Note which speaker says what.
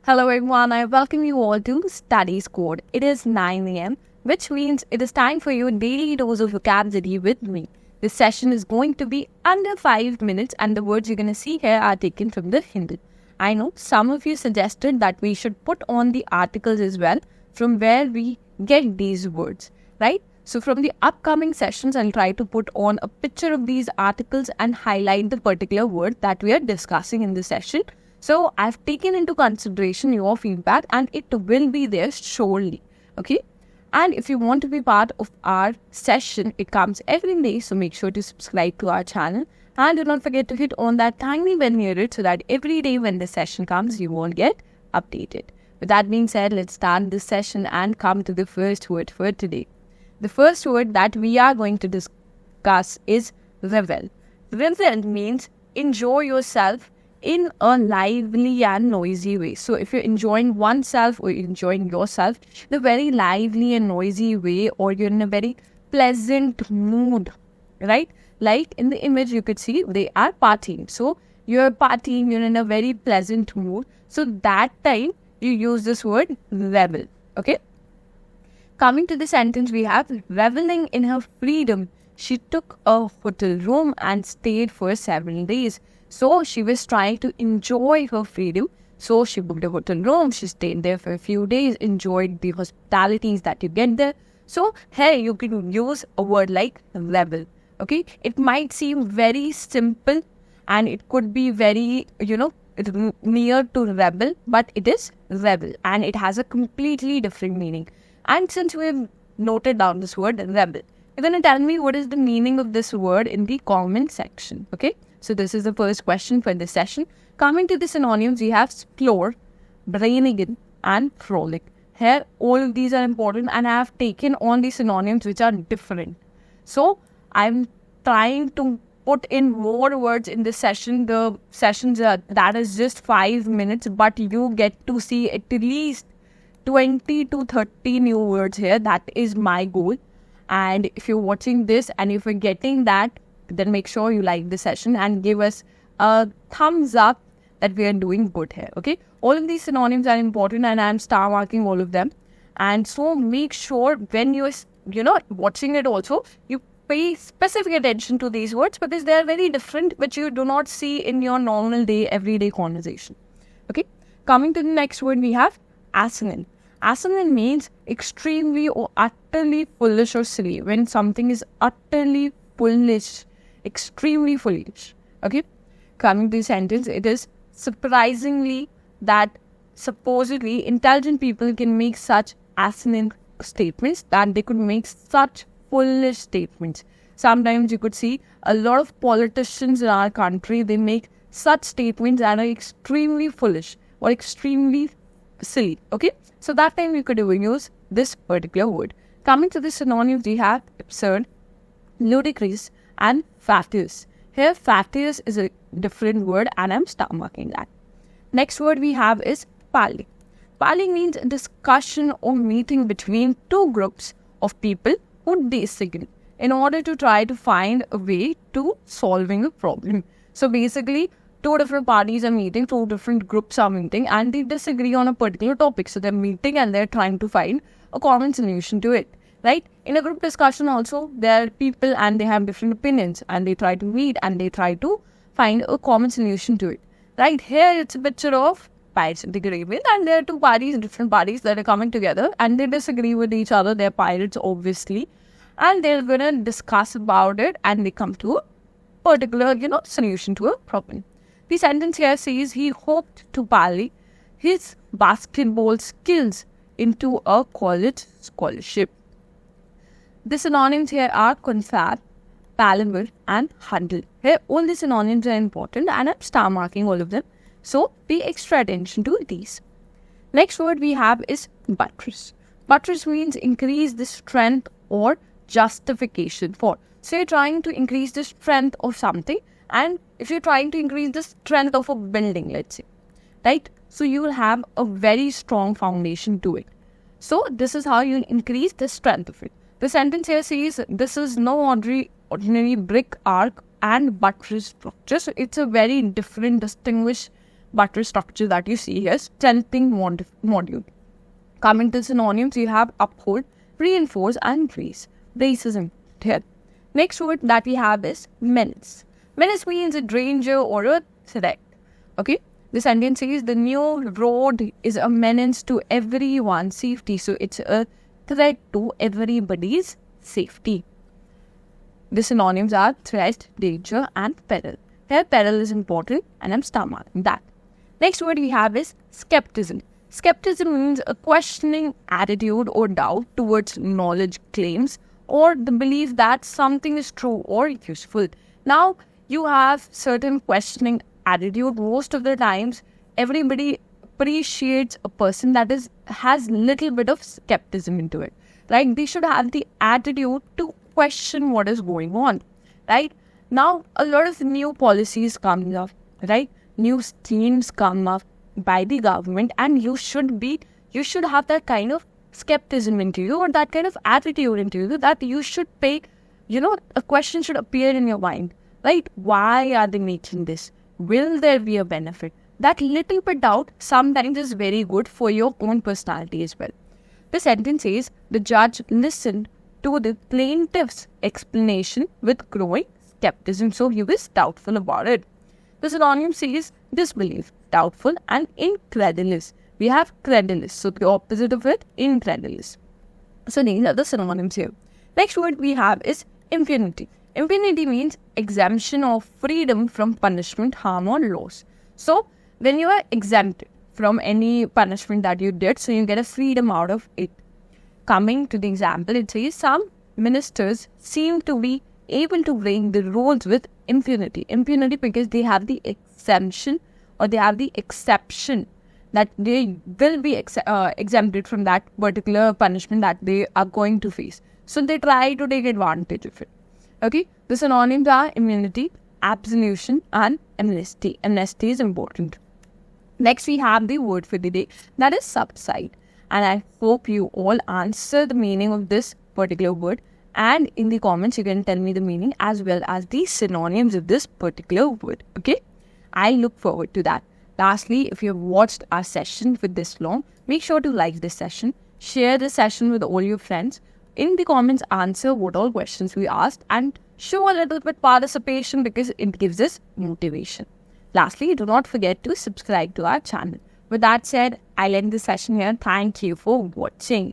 Speaker 1: Hello everyone, I welcome you all to Study Squad. It is 9 a.m. which means it is time for your daily dose of vocabulary with me. This session is going to be under 5 minutes and the words you're going to see here are taken from the Hindi. I know some of you suggested that we should put on the articles as well from where we get these words, right? So from the upcoming sessions, I'll try to put on a picture of these articles and highlight the particular word that we are discussing in this session. So I've taken into consideration your feedback and it will be there surely, okay? And if you want to be part of our session, it comes every day. So make sure to subscribe to our channel and do not forget to hit on that tiny bell near it so that every day when the session comes, you won't get updated. With that being said, let's start this session and come to the first word for today. The first word that we are going to discuss is revel. Revel means enjoy yourself in a lively and noisy way. So if you're enjoying oneself or enjoying yourself in a very lively and noisy way, or you're in a very pleasant mood, right? Like in the image you could see they are partying. So you're partying, you're in a very pleasant mood. So that time you use this word revel, okay? Coming to the sentence, we have reveling in her freedom. She took a hotel room and stayed for 7 days. So she was trying to enjoy her freedom. So she booked a hotel room. She stayed there for a few days, enjoyed the hospitalities that you get there. So here you can use a word like revel. Okay, it might seem very simple and it could be very, near to rebel, but it is revel and it has a completely different meaning. And since we've noted down this word rebel, you're going to tell me what is the meaning of this word in the comment section. Okay, so this is the first question for this session. Coming to the synonyms, we have splore, brainigan, and frolic. Here, all of these are important and I have taken on the synonyms which are different. So, I'm trying to put in more words in this session. The sessions that is just 5 minutes, but you get to see at least 20 to 30 new words here. That is my goal. And if you're watching this and if you're getting that, then make sure you like the session and give us a thumbs up that we are doing good here, okay? All of these synonyms are important and I'm star marking all of them. And so make sure when you're watching it also, you pay specific attention to these words because they are very different, which you do not see in your normal day, everyday conversation, okay? Coming to the next word, we have asinine. Asinine means extremely or utterly foolish or silly. When something is utterly foolish, extremely foolish. Okay. Coming to the sentence, it is surprisingly that supposedly intelligent people can make such asinine statements, that they could make such foolish statements. Sometimes you could see a lot of politicians in our country, they make such statements that are extremely foolish or extremely silly. Okay. So that time you could even use this particular word. Coming to the synonyms, we have absurd, ludicrous, and fatuous. Here, fatuous is a different word and I'm star marking that. Next word we have is pally. Pally means a discussion or meeting between two groups of people who disagree in order to try to find a way to solving a problem. So basically, two different parties are meeting, two different groups are meeting and they disagree on a particular topic. So they're meeting and they're trying to find a common solution to it. Right? In a group discussion also, there are people and they have different opinions and they try to meet and they try to find a common solution to it. Right? Here it's a picture of pirates in the Caribbean and there are two parties, different parties that are coming together and they disagree with each other. They're pirates obviously and they're going to discuss about it and they come to a particular, solution to a problem. The sentence here says he hoped to pally his basketball skills into a college scholarship. The synonyms here are confab, palaver, and huddle. Here, all the synonyms are important and I'm star marking all of them. So, pay extra attention to these. Next word we have is buttress. Buttress means increase the strength or justification for. So, you're trying to increase the strength of something and if you're trying to increase the strength of a building, let's say, right? So, you will have a very strong foundation to it. So, this is how you increase the strength of it. The sentence here says, this is no ordinary brick arc and buttress structure. So, it's a very different, distinguished buttress structure that you see here, strengthening module. Coming to synonyms, you have uphold, reinforce, and brace. Brace is important here. Next word that we have is menace. Menace means a danger or a threat. Okay? The sentence says the new road is a menace to everyone's safety. So it's a threat to everybody's safety. The synonyms are threat, danger, and peril. Here, peril is important, and I'm star marking that. Next word we have is skepticism. Skepticism means a questioning attitude or doubt towards knowledge claims or the belief that something is true or useful. Now, you have certain questioning attitude. Most of the times, everybody appreciates a person that has little bit of skepticism into it. Right? They should have the attitude to question what is going on. Right? Now, a lot of new policies come up. Right? New schemes come up by the government, and you should have that kind of skepticism into you, or that kind of attitude into you, that you should pay, a question should appear in your mind, right? Why are they making this? Will there be a benefit? That little bit doubt sometimes is very good for your own personality as well. The sentence says, the judge listened to the plaintiff's explanation with growing skepticism, so he was doubtful about it. The synonym says disbelief, doubtful, and incredulous. We have credulous, so the opposite of it, incredulous. So these are the synonyms here. Next word we have is impunity. Impunity means exemption or freedom from punishment, harm, or loss. So when you are exempted from any punishment that you did, so you get a freedom out of it. Coming to the example, it says some ministers seem to be able to break the rules with impunity. Impunity because they have the exemption or they have the exception that they will be exempted from that particular punishment that they are going to face. So they try to take advantage of it. Okay, the synonyms are immunity, absolution, and amnesty. Amnesty is important. Next, we have the word for the day, that is subside. And I hope you all answer the meaning of this particular word. And in the comments, you can tell me the meaning as well as the synonyms of this particular word. Okay, I look forward to that. Lastly, if you have watched our session for this long, make sure to like this session, share this session with all your friends. In the comments, answer what all questions we asked and show a little bit participation because it gives us motivation. Lastly, do not forget to subscribe to our channel. With that said, I'll end the session here. Thank you for watching.